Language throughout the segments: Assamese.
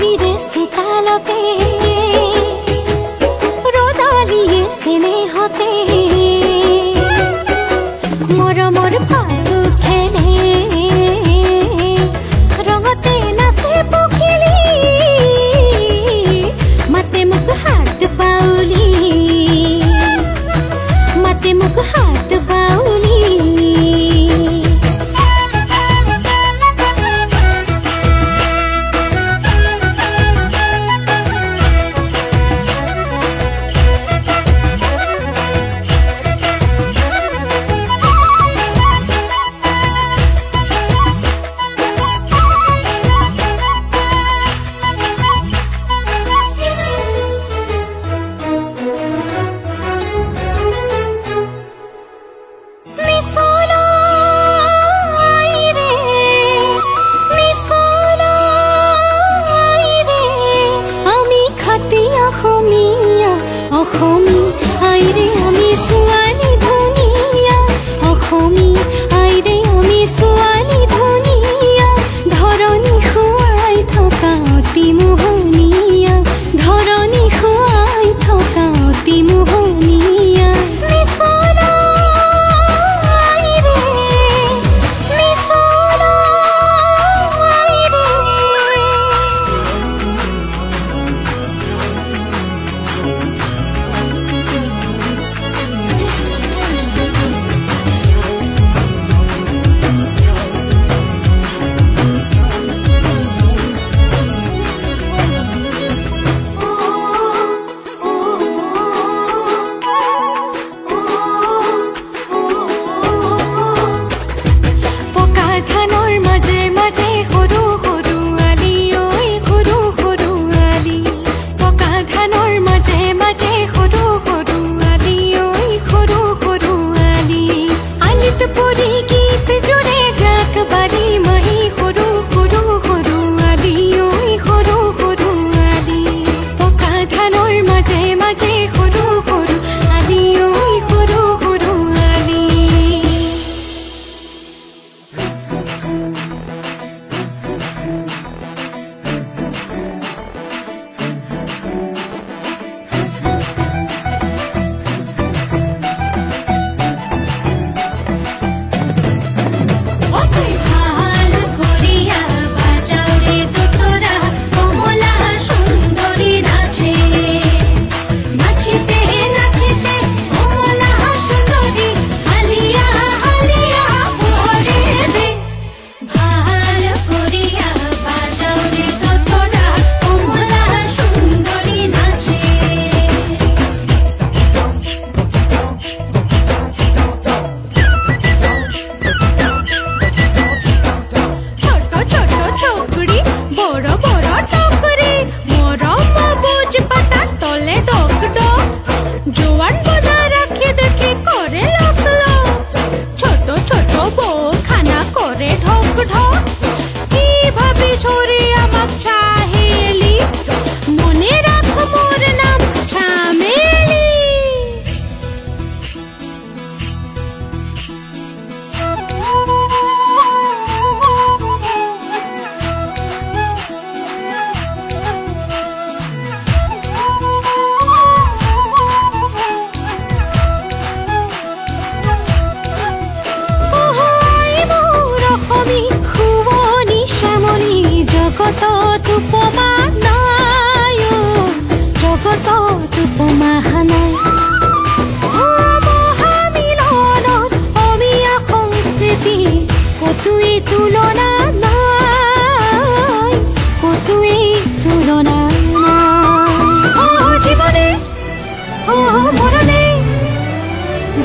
অমিৰে চোতালতে ৰদালিয়ে চেনেহতে মৰমৰ পালু খেলে ৰঙতে নাচে পখিলি মাতে মোক হাত বাউলি মাতে মোক হাত বাউলি অসমী আইৰে আমি ছোৱালী ধুনীয়া অসমী আইৰে আমি ছোৱালী ধুনীয়া ধৰণী খুৱাই থকা অতি মোহনীয়া ধৰণী খুৱাই থকা অতি মোহনীয়া মিছলা আইৰে মিছলা আইৰে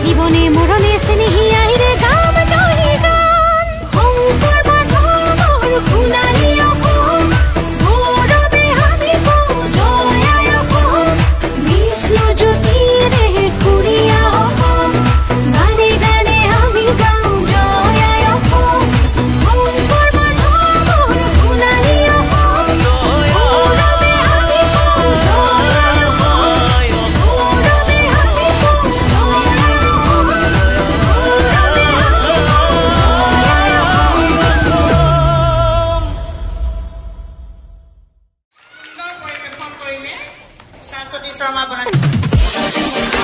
জীবনে মৰণে স্নেহী আইৰে গাম জয় গান শংকৰ মাধৱৰ সোণালী অসম গৌৰৱে আমি কওঁ জয় আই অসম বিষ্ণু জ্যোতিৰে সুৰীয়া অসম গানে গানে আমি গাওঁ জয় আই অসম শংকৰ ভাস্বতী শৰ্মা বনাই